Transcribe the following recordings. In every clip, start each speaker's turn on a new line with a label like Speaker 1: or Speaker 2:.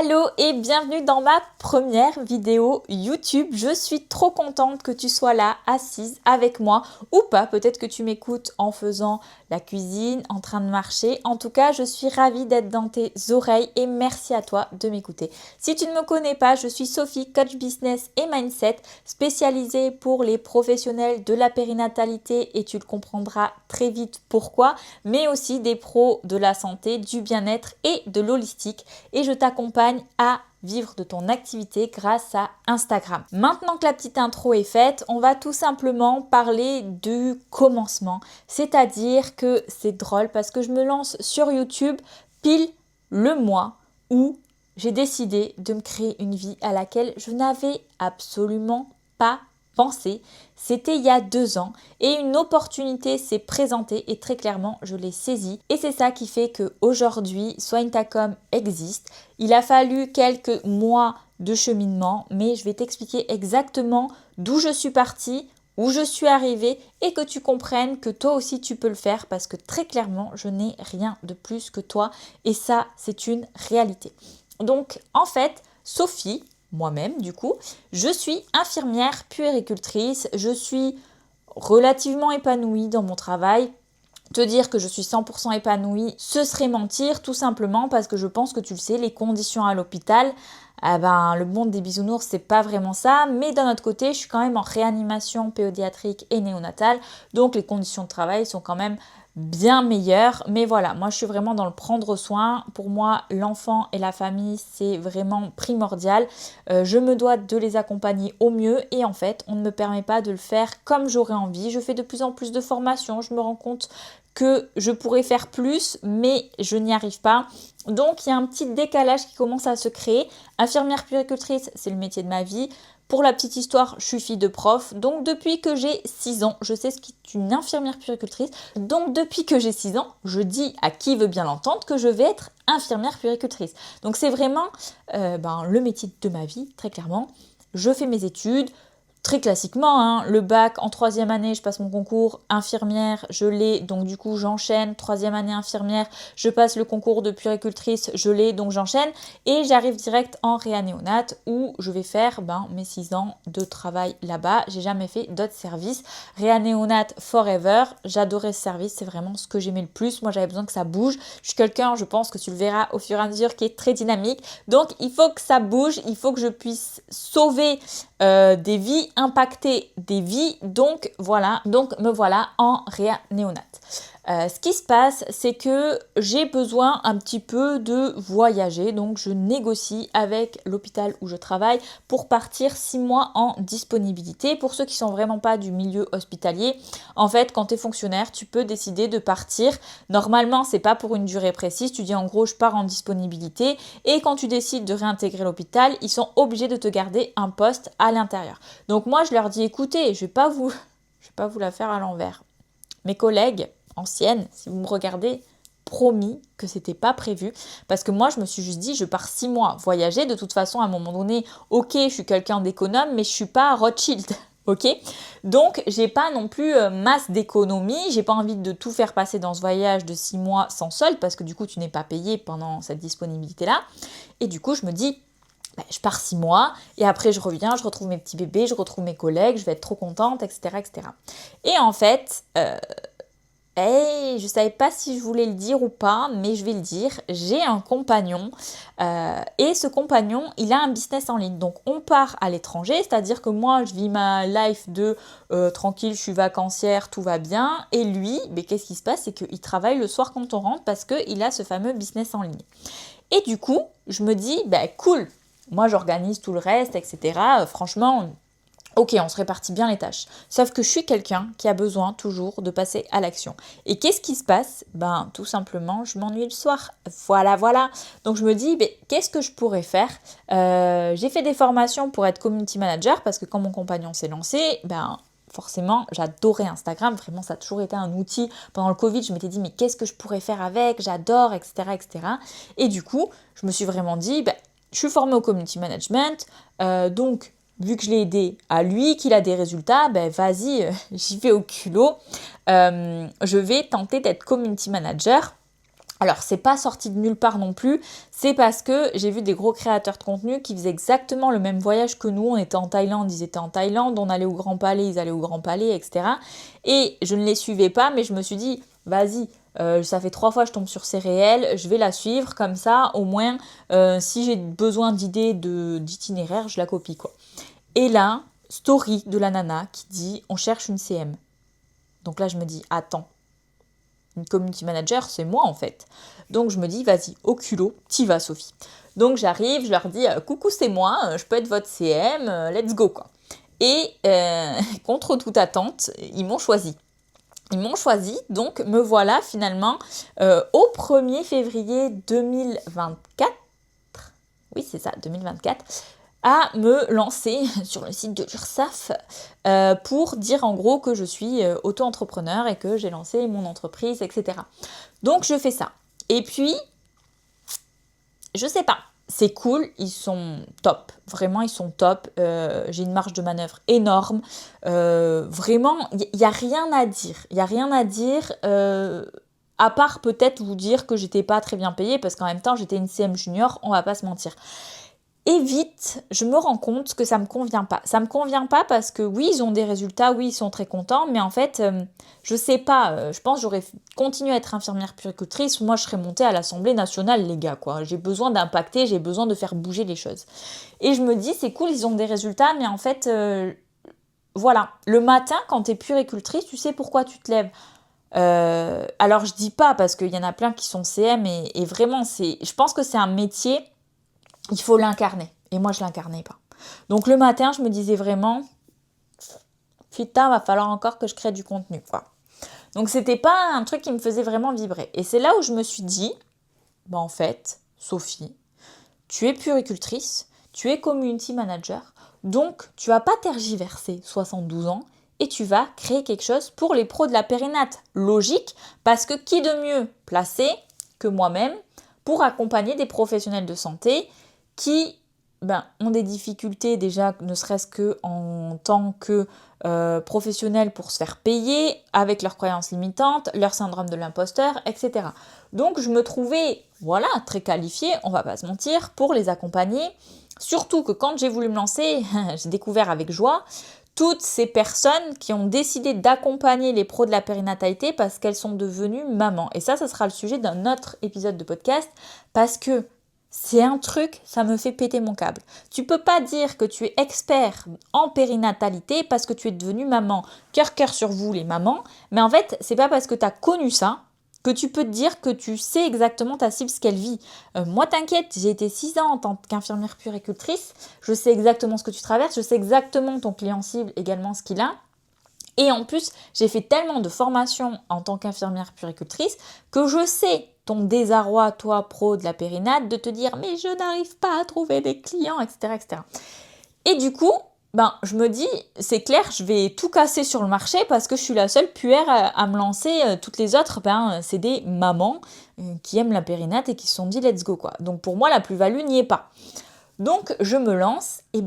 Speaker 1: Hello et bienvenue dans ma première vidéo YouTube. Je suis trop contente que tu sois là, assise avec moi ou pas. Peut-être que tu m'écoutes en faisant la cuisine, en train de marcher. En tout cas, je suis ravie d'être dans tes oreilles et merci à toi de m'écouter. Si tu ne me connais pas, je suis Sophie, coach business et mindset, spécialisée pour les professionnels de la périnatalité et tu le comprendras très vite pourquoi, mais aussi des pros de la santé, du bien-être et de l'holistique. Et je t'accompagne à vivre de ton activité grâce à Instagram. Maintenant que la petite intro est faite, on va tout simplement parler du commencement. C'est-à-dire que c'est drôle parce que je me lance sur YouTube pile le mois où j'ai décidé de me créer une vie à laquelle je n'avais absolument pas pensé. C'était il y a 2 ans et une opportunité s'est présentée et très clairement je l'ai saisie et c'est ça qui fait qu'aujourd'hui Soigne-ta-com existe. Il a fallu quelques mois de cheminement mais je vais t'expliquer exactement d'où je suis partie, où je suis arrivée et que tu comprennes que toi aussi tu peux le faire parce que très clairement je n'ai rien de plus que toi et ça c'est une réalité. Donc en fait Sophie, moi-même du coup, je suis infirmière puéricultrice, je suis relativement épanouie dans mon travail. Te dire que je suis 100% épanouie, ce serait mentir tout simplement parce que je pense que tu le sais, les conditions à l'hôpital, le monde des bisounours, c'est pas vraiment ça. Mais d'un autre côté, je suis quand même en réanimation pédiatrique et néonatale, donc les conditions de travail sont quand même bien meilleures. Mais voilà, moi je suis vraiment dans le prendre soin. Pour moi, l'enfant et la famille, c'est vraiment primordial. Je me dois de les accompagner au mieux et en fait, on ne me permet pas de le faire comme j'aurais envie. Je fais de plus en plus de formations, je me rends compte que je pourrais faire plus, mais je n'y arrive pas. Donc, il y a un petit décalage qui commence à se créer. Infirmière puéricultrice, c'est le métier de ma vie. Pour la petite histoire, je suis fille de prof. Donc, depuis que j'ai 6 ans, je sais ce qu'est une infirmière puéricultrice. Donc, depuis que j'ai 6 ans, je dis à qui veut bien l'entendre que je vais être infirmière puéricultrice. Donc, c'est vraiment le métier de ma vie, très clairement. Je fais mes études. Très classiquement, le bac en 3e année, je passe mon concours infirmière, je l'ai, donc du coup j'enchaîne, 3e année infirmière, je passe le concours de puéricultrice, je l'ai, donc j'enchaîne, et j'arrive direct en réanéonate où je vais faire mes 6 ans de travail là-bas. J'ai jamais fait d'autres services. Réanéonate forever, j'adorais ce service, c'est vraiment ce que j'aimais le plus. Moi j'avais besoin que ça bouge, je suis quelqu'un, je pense que tu le verras au fur et à mesure, qui est très dynamique, donc il faut que ça bouge, il faut que je puisse sauver des vies, impacter des vies, donc voilà, donc me voilà en réanéonate. Ce qui se passe, c'est que j'ai besoin un petit peu de voyager, donc je négocie avec l'hôpital où je travaille pour partir 6 mois en disponibilité. Pour ceux qui sont vraiment pas du milieu hospitalier, en fait, quand tu es fonctionnaire, tu peux décider de partir. Normalement, c'est pas pour une durée précise, tu dis en gros, je pars en disponibilité et quand tu décides de réintégrer l'hôpital, ils sont obligés de te garder un poste à l'intérieur. Donc moi, je leur dis, écoutez, je vais pas vous la faire à l'envers. Mes collègues anciennes, si vous me regardez, promis que c'était pas prévu parce que moi je me suis juste dit je pars 6 mois voyager, de toute façon à un moment donné, ok, je suis quelqu'un d'économe mais je suis pas Rothschild. Ok, donc j'ai pas non plus masse d'économie, j'ai pas envie de tout faire passer dans ce voyage de 6 mois sans solde parce que du coup tu n'es pas payé pendant cette disponibilité là et du coup je me dis je pars 6 mois et après je reviens, je retrouve mes petits bébés, je retrouve mes collègues, je vais être trop contente, etc. etc. Et en fait, je savais pas si je voulais le dire ou pas, mais je vais le dire. J'ai un compagnon et ce compagnon, il a un business en ligne. Donc on part à l'étranger, c'est-à-dire que moi je vis ma life de tranquille, je suis vacancière, tout va bien. Et lui, qu'est-ce qui se passe? C'est qu'il travaille le soir quand on rentre parce qu'il a ce fameux business en ligne. Et du coup, je me dis, cool, moi j'organise tout le reste, etc. Franchement, ok, on se répartit bien les tâches. Sauf que je suis quelqu'un qui a besoin toujours de passer à l'action. Et qu'est-ce qui se passe? Tout simplement, je m'ennuie le soir. Voilà. Donc je me dis, qu'est-ce que je pourrais faire? J'ai fait des formations pour être community manager parce que quand mon compagnon s'est lancé, forcément, j'adorais Instagram. Vraiment, ça a toujours été un outil. Pendant le Covid, je m'étais dit, mais qu'est-ce que je pourrais faire avec? J'adore, etc., etc. Et du coup, je me suis vraiment dit, je suis formée au community management, donc vu que je l'ai aidé à lui, qu'il a des résultats, vas-y, j'y vais au culot. Je vais tenter d'être community manager Alors, c'est pas sorti de nulle part non plus, c'est parce que j'ai vu des gros créateurs de contenu qui faisaient exactement le même voyage que nous. On était en Thaïlande, ils étaient en Thaïlande, on allait au Grand Palais, ils allaient au Grand Palais, etc. Et je ne les suivais pas, mais je me suis dit, vas-y, ça fait 3 fois que je tombe sur ces réels, je vais la suivre, comme ça, au moins, si j'ai besoin d'idées d'itinéraire, je la copie, quoi. Et là, story de la nana qui dit, on cherche une CM. Donc là, je me dis, attends. Une community manager, c'est moi en fait. Donc je me dis, vas-y, au culot, t'y vas Sophie. Donc j'arrive, je leur dis, coucou c'est moi, je peux être votre CM, let's go quoi. Et contre toute attente, ils m'ont choisi. Ils m'ont choisi, donc me voilà finalement au 1er février 2024. Oui, c'est ça, 2024. À me lancer sur le site de l'URSSAF pour dire en gros que je suis auto-entrepreneur et que j'ai lancé mon entreprise, etc. Donc je fais ça. Et puis, je sais pas, c'est cool, ils sont top, vraiment ils sont top, j'ai une marge de manœuvre énorme, vraiment, il n'y a rien à dire, à part peut-être vous dire que j'étais pas très bien payée, parce qu'en même temps j'étais une CM junior, on va pas se mentir. Et vite, je me rends compte que ça me convient pas. Ça me convient pas parce que oui, ils ont des résultats, oui, ils sont très contents, mais en fait, je sais pas, je pense que j'aurais continué à être infirmière puéricultrice, moi je serais montée à l'Assemblée nationale, les gars, quoi. J'ai besoin d'impacter, j'ai besoin de faire bouger les choses. Et je me dis, c'est cool, ils ont des résultats, mais en fait, voilà, le matin, quand t'es puéricultrice, tu sais pourquoi tu te lèves. Alors je dis pas parce qu'il y en a plein qui sont CM et vraiment, je pense que c'est un métier. Il faut l'incarner. Et moi, je l'incarnais pas. Donc le matin, je me disais vraiment, putain, va falloir encore que je crée du contenu, quoi. Donc c'était pas un truc qui me faisait vraiment vibrer. Et c'est là où je me suis dit, bah en fait, Sophie, tu es puéricultrice, tu es community manager, donc tu vas pas tergiverser 72 ans et tu vas créer quelque chose pour les pros de la périnate. Logique, parce que qui de mieux placé que moi-même pour accompagner des professionnels de santé qui ont des difficultés déjà, ne serait-ce qu'en tant que professionnels pour se faire payer, avec leurs croyances limitantes, leur syndrome de l'imposteur, etc. Donc je me trouvais, voilà, très qualifiée, on va pas se mentir, pour les accompagner. Surtout que quand j'ai voulu me lancer, j'ai découvert avec joie toutes ces personnes qui ont décidé d'accompagner les pros de la périnatalité parce qu'elles sont devenues mamans. Et ça sera le sujet d'un autre épisode de podcast parce que c'est un truc, ça me fait péter mon câble. Tu peux pas dire que tu es expert en périnatalité parce que tu es devenue maman. Cœur sur vous les mamans. Mais en fait, c'est pas parce que tu as connu ça que tu peux te dire que tu sais exactement ta cible, ce qu'elle vit. Moi, t'inquiète, j'ai été 6 ans en tant qu'infirmière puéricultrice. Je sais exactement ce que tu traverses. Je sais exactement ton client cible également ce qu'il a. Et en plus, j'ai fait tellement de formations en tant qu'infirmière puéricultrice que je sais ton désarroi, toi, pro de la périnate, de te dire « mais je n'arrive pas à trouver des clients, etc. etc. » Et du coup, je me dis, c'est clair, je vais tout casser sur le marché parce que je suis la seule puère à me lancer. Toutes les autres, c'est des mamans qui aiment la périnate et qui se sont dit « let's go » quoi. Donc pour moi, la plus-value n'y est pas. Donc je me lance, et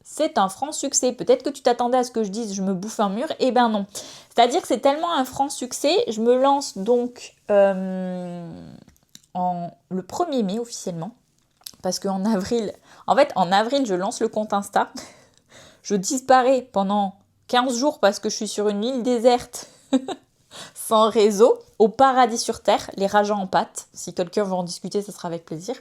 Speaker 1: c'est un franc succès. Peut-être que tu t'attendais à ce que je dise je me bouffe un mur, non. C'est-à-dire que c'est tellement un franc succès, je me lance donc le 1er mai officiellement, parce qu'en avril, je lance le compte Insta, je disparais pendant 15 jours parce que je suis sur une île déserte sans réseau, au paradis sur terre, les rageants en pâte. Si quelqu'un veut en discuter, ça sera avec plaisir.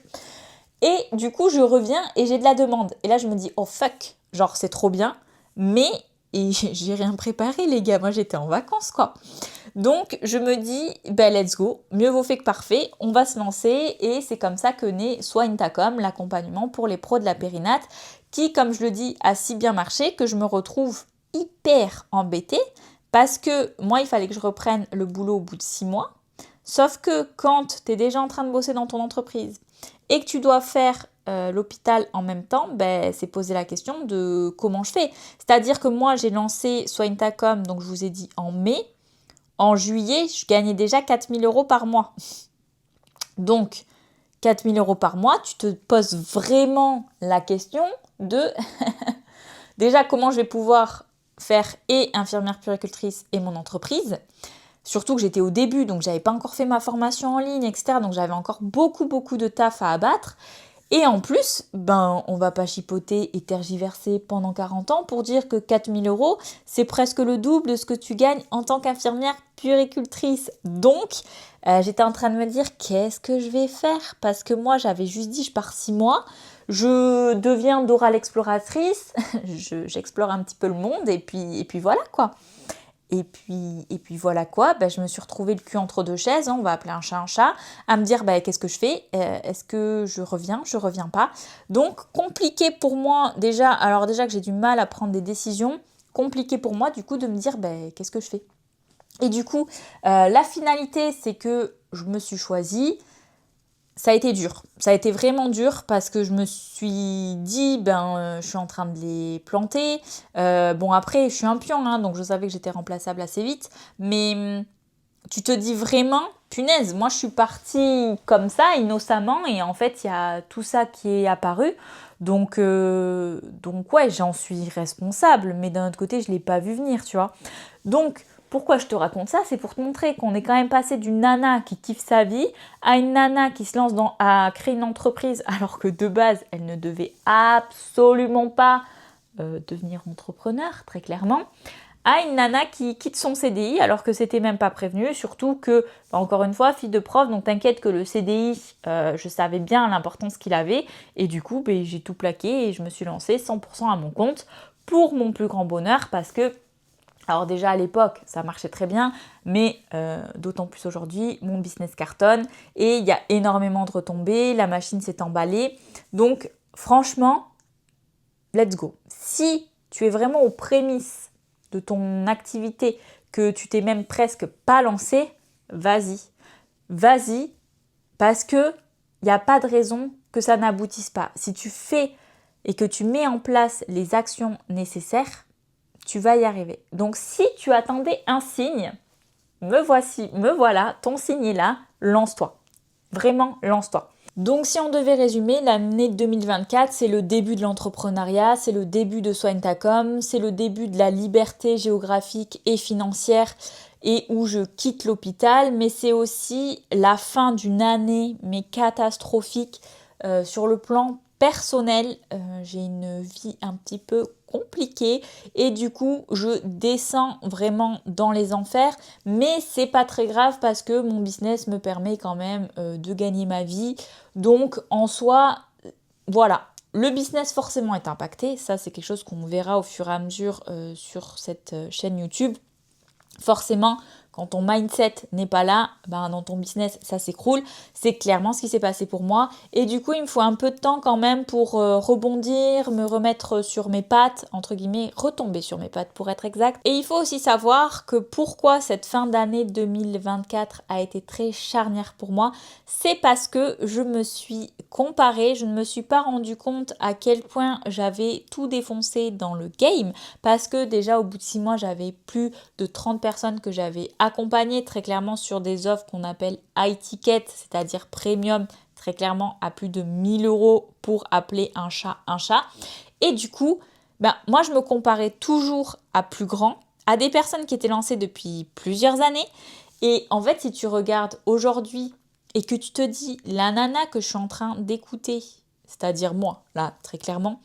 Speaker 1: Et du coup, je reviens et j'ai de la demande. Et là, je me dis, oh fuck, genre c'est trop bien, mais j'ai rien préparé les gars, moi j'étais en vacances quoi. Donc je me dis, let's go, mieux vaut fait que parfait, on va se lancer et c'est comme ça que naît Soigne ta com, l'accompagnement pour les pros de la périnate, qui comme je le dis a si bien marché que je me retrouve hyper embêtée parce que moi il fallait que je reprenne le boulot au bout de 6 mois, sauf que quand tu es déjà en train de bosser dans ton entreprise et que tu dois faire l'hôpital en même temps, c'est poser la question de comment je fais. C'est-à-dire que moi, j'ai lancé Soigne ta com, donc je vous ai dit en mai. En juillet, je gagnais déjà 4 000 € par mois. Donc, 4 000 € par mois, tu te poses vraiment la question de déjà comment je vais pouvoir faire et infirmière puéricultrice et mon entreprise. Surtout que j'étais au début, donc j'avais pas encore fait ma formation en ligne, etc. Donc j'avais encore beaucoup, beaucoup de taf à abattre. Et en plus, on va pas chipoter et tergiverser pendant 40 ans pour dire que 4 000 €, c'est presque le double de ce que tu gagnes en tant qu'infirmière puéricultrice. Donc, j'étais en train de me dire, qu'est-ce que je vais faire? Parce que moi, j'avais juste dit, je pars 6 mois, je deviens Dora l'exploratrice, j'explore un petit peu le monde, et puis voilà quoi. Et puis voilà quoi, je me suis retrouvée le cul entre deux chaises, on va appeler un chat, à me dire qu'est-ce que je fais, est-ce que je reviens pas. Donc compliqué pour moi déjà, alors déjà que j'ai du mal à prendre des décisions, compliqué pour moi du coup de me dire qu'est-ce que je fais. Et du coup, la finalité c'est que je me suis choisie. Ça a été dur, ça a été vraiment dur parce que je me suis dit, je suis en train de les planter. Bon après, je suis un pion, hein, donc je savais que j'étais remplaçable assez vite. Mais tu te dis vraiment, punaise, moi je suis partie comme ça, innocemment, et en fait il y a tout ça qui est apparu. Donc ouais, j'en suis responsable, mais d'un autre côté, je ne l'ai pas vu venir, tu vois. Donc, pourquoi je te raconte ça? C'est pour te montrer qu'on est quand même passé d'une nana qui kiffe sa vie à une nana qui se lance à créer une entreprise alors que de base, elle ne devait absolument pas devenir entrepreneur, très clairement, à une nana qui quitte son CDI alors que c'était même pas prévenu, surtout que, encore une fois, fille de prof, donc t'inquiète que le CDI, je savais bien l'importance qu'il avait, et du coup, j'ai tout plaqué et je me suis lancée 100% à mon compte pour mon plus grand bonheur parce que alors déjà à l'époque, ça marchait très bien, mais d'autant plus aujourd'hui, mon business cartonne et il y a énormément de retombées, la machine s'est emballée. Donc franchement, let's go. Si tu es vraiment aux prémices de ton activité, que tu t'es même presque pas lancé, vas-y. Vas-y, parce que il n'y a pas de raison que ça n'aboutisse pas. Si tu fais et que tu mets en place les actions nécessaires, tu vas y arriver. Donc si tu attendais un signe, me voilà, ton signe est là, lance-toi. Vraiment, lance-toi. Donc si on devait résumer, l'année 2024, c'est le début de l'entrepreneuriat, c'est le début de Soigne ta com, c'est le début de la liberté géographique et financière et où je quitte l'hôpital, mais c'est aussi la fin d'une année mais catastrophique sur le plan personnel. J'ai une vie un petit peu compliquée et du coup je descends vraiment dans les enfers, mais c'est pas très grave parce que mon business me permet quand même de gagner ma vie. Donc en soi, voilà, le business forcément est impacté, ça c'est quelque chose qu'on verra au fur et à mesure sur cette chaîne YouTube. Forcément, quand ton mindset n'est pas là, dans ton business, ça s'écroule. C'est clairement ce qui s'est passé pour moi. Et du coup, il me faut un peu de temps quand même pour rebondir, me remettre sur mes pattes, entre guillemets, retomber sur mes pattes pour être exact. Et il faut aussi savoir que pourquoi cette fin d'année 2024 a été très charnière pour moi, c'est parce que je me suis comparée, je ne me suis pas rendu compte à quel point j'avais tout défoncé dans le game, parce que déjà au bout de 6 mois, j'avais plus de 30 personnes que j'avais accompagnées très clairement sur des offres qu'on appelle high ticket, c'est-à-dire premium, très clairement à plus de 1 000 € pour appeler un chat un chat. Et du coup, moi je me comparais toujours à plus grand, à des personnes qui étaient lancées depuis plusieurs années. Et en fait, si tu regardes aujourd'hui et que tu te dis, la nana que je suis en train d'écouter, c'est-à-dire moi, là, très clairement,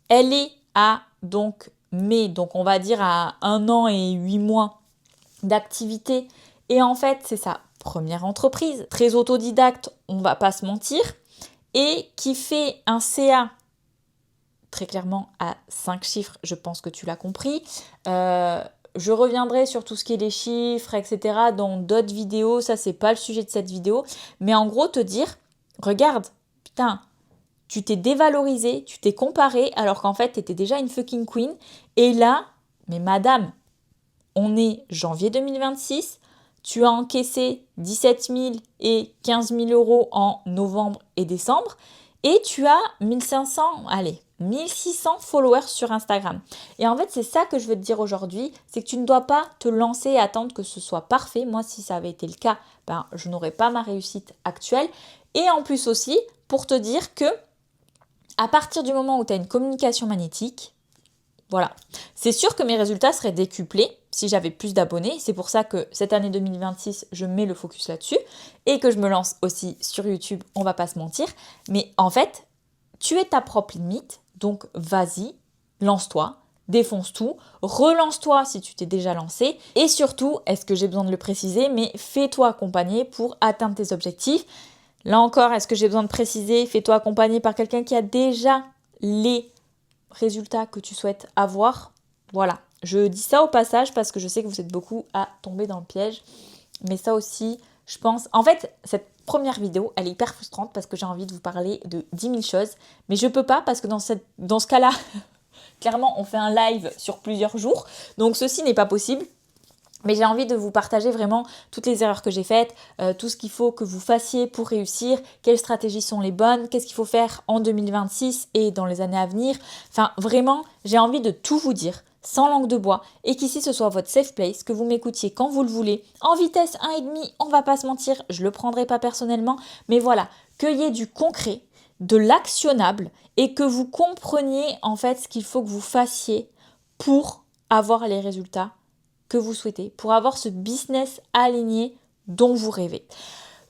Speaker 1: elle est à donc on va dire à 1 an et 8 mois d'activité. Et en fait, c'est sa première entreprise, très autodidacte, on va pas se mentir, et qui fait un CA très clairement à 5 chiffres, je pense que tu l'as compris. Je reviendrai sur tout ce qui est les chiffres, etc. dans d'autres vidéos, ça c'est pas le sujet de cette vidéo, mais en gros te dire, regarde, putain, tu t'es dévalorisé, tu t'es comparé alors qu'en fait, tu étais déjà une fucking queen. Et là, mais madame, on est janvier 2026, tu as encaissé 17 000 et 15 000 € en novembre et décembre et tu as 1600 followers sur Instagram. Et en fait, c'est ça que je veux te dire aujourd'hui, c'est que tu ne dois pas te lancer et attendre que ce soit parfait. Moi, si ça avait été le cas, je n'aurais pas ma réussite actuelle. Et en plus aussi, pour te dire que à partir du moment où tu as une communication magnétique, voilà, c'est sûr que mes résultats seraient décuplés, si j'avais plus d'abonnés. C'est pour ça que cette année 2026, je mets le focus là-dessus et que je me lance aussi sur YouTube, on va pas se mentir. Mais en fait, tu es ta propre limite, donc vas-y, lance-toi, défonce tout, relance-toi si tu t'es déjà lancé et surtout, est-ce que j'ai besoin de le préciser, mais fais-toi accompagner pour atteindre tes objectifs. Là encore, est-ce que j'ai besoin de préciser, fais-toi accompagner par quelqu'un qui a déjà les résultats que tu souhaites avoir. Voilà, je dis ça au passage parce que je sais que vous êtes beaucoup à tomber dans le piège, mais ça aussi, je pense... En fait, cette première vidéo, elle est hyper frustrante parce que j'ai envie de vous parler de 10 000 choses, mais je peux pas parce que dans ce cas-là, clairement, on fait un live sur plusieurs jours, donc ceci n'est pas possible. Mais j'ai envie de vous partager vraiment toutes les erreurs que j'ai faites, tout ce qu'il faut que vous fassiez pour réussir, quelles stratégies sont les bonnes, qu'est-ce qu'il faut faire en 2026 et dans les années à venir. Enfin, vraiment, j'ai envie de tout vous dire, sans langue de bois, et qu'ici ce soit votre safe place, que vous m'écoutiez quand vous le voulez, en vitesse 1,5, on va pas se mentir, je le prendrai pas personnellement, mais voilà, qu'il y ait du concret, de l'actionnable, et que vous compreniez en fait ce qu'il faut que vous fassiez pour avoir les résultats que vous souhaitez, pour avoir ce business aligné dont vous rêvez.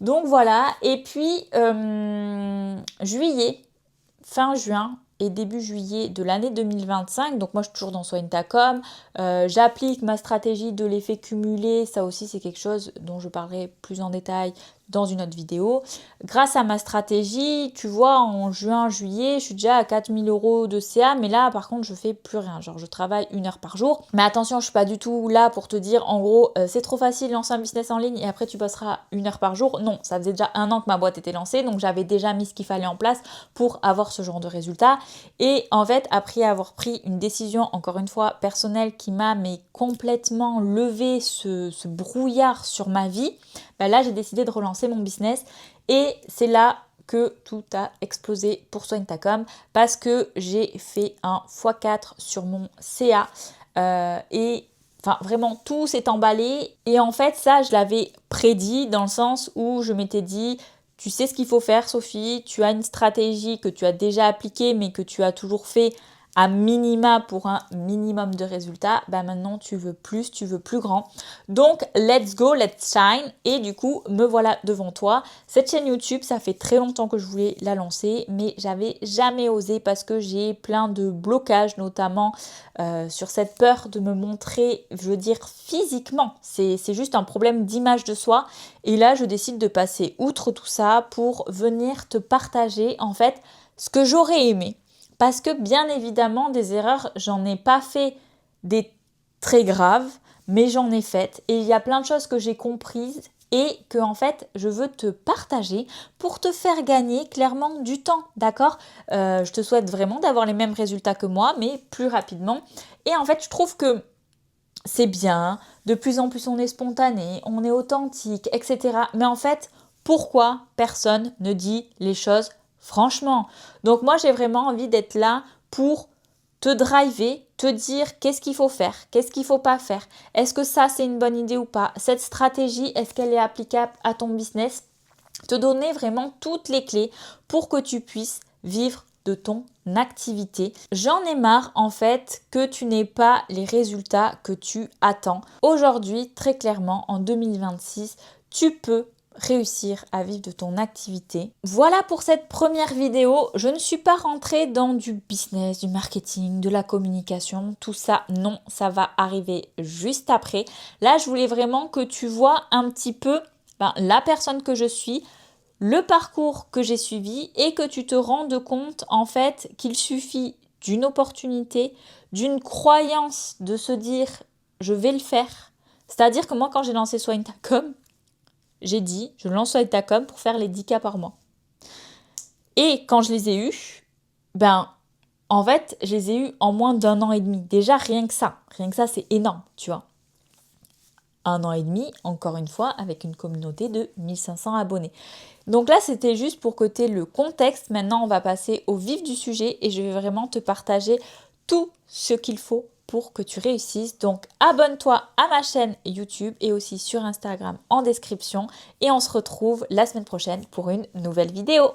Speaker 1: Donc voilà, et puis juillet, fin juin et début juillet de l'année 2025, donc moi je suis toujours dans Soigne ta com, j'applique ma stratégie de l'effet cumulé, ça aussi c'est quelque chose dont je parlerai plus en détail dans une autre vidéo. Grâce à ma stratégie, tu vois, en juin, juillet, je suis déjà à 4 000 € de CA, mais là, par contre, je fais plus rien. Genre, je travaille 1 heure par jour. Mais attention, je suis pas du tout là pour te dire, en gros, c'est trop facile, lancer un business en ligne et après, tu passeras 1 heure par jour. Non, ça faisait déjà 1 an que ma boîte était lancée, donc j'avais déjà mis ce qu'il fallait en place pour avoir ce genre de résultat. Et en fait, après avoir pris une décision, encore une fois, personnelle qui m'a mais complètement levé ce brouillard sur ma vie, bah là, j'ai décidé de relancer mon business et c'est là que tout a explosé pour Soigne ta com parce que j'ai fait un x4 sur mon CA et enfin vraiment tout s'est emballé et en fait ça je l'avais prédit dans le sens où je m'étais dit tu sais ce qu'il faut faire Sophie, tu as une stratégie que tu as déjà appliquée mais que tu as toujours fait à minima pour un minimum de résultats, bah maintenant tu veux plus grand. Donc let's go, let's shine et du coup me voilà devant toi. Cette chaîne YouTube, ça fait très longtemps que je voulais la lancer mais j'avais jamais osé parce que j'ai plein de blocages notamment sur cette peur de me montrer, je veux dire physiquement. C'est juste un problème d'image de soi et là je décide de passer outre tout ça pour venir te partager en fait ce que j'aurais aimé. Parce que bien évidemment, des erreurs, j'en ai pas fait des très graves, mais j'en ai faites. Et il y a plein de choses que j'ai comprises et que en fait, je veux te partager pour te faire gagner clairement du temps, d'accord ? Je te souhaite vraiment d'avoir les mêmes résultats que moi, mais plus rapidement. Et en fait, je trouve que c'est bien, de plus en plus on est spontané, on est authentique, etc. Mais en fait, pourquoi personne ne dit les choses franchement? Donc moi, j'ai vraiment envie d'être là pour te driver, te dire qu'est-ce qu'il faut faire, qu'est-ce qu'il ne faut pas faire. Est-ce que ça, c'est une bonne idée ou pas? Cette stratégie, est-ce qu'elle est applicable à ton business? Te donner vraiment toutes les clés pour que tu puisses vivre de ton activité. J'en ai marre en fait que tu n'aies pas les résultats que tu attends. Aujourd'hui, très clairement, en 2026, tu peux réussir à vivre de ton activité. Voilà pour cette première vidéo. Je ne suis pas rentrée dans du business, du marketing, de la communication, tout ça. Non, ça va arriver juste après. Là, je voulais vraiment que tu vois un petit peu la personne que je suis, le parcours que j'ai suivi et que tu te rendes compte en fait qu'il suffit d'une opportunité, d'une croyance de se dire je vais le faire. C'est-à-dire que moi quand j'ai lancé Soigne ta com, j'ai dit je lance Soigne ta com pour faire les 10K par mois. Et quand je les ai eus, en fait je les ai eus en moins d'1 an et demi. Déjà rien que ça c'est énorme, tu vois. 1 an et demi, encore une fois, avec une communauté de 1500 abonnés. Donc là, c'était juste pour que tu aies le contexte. Maintenant, on va passer au vif du sujet et je vais vraiment te partager tout ce qu'il faut pour que tu réussisses. Donc, abonne-toi à ma chaîne YouTube et aussi sur Instagram en description. Et on se retrouve la semaine prochaine pour une nouvelle vidéo.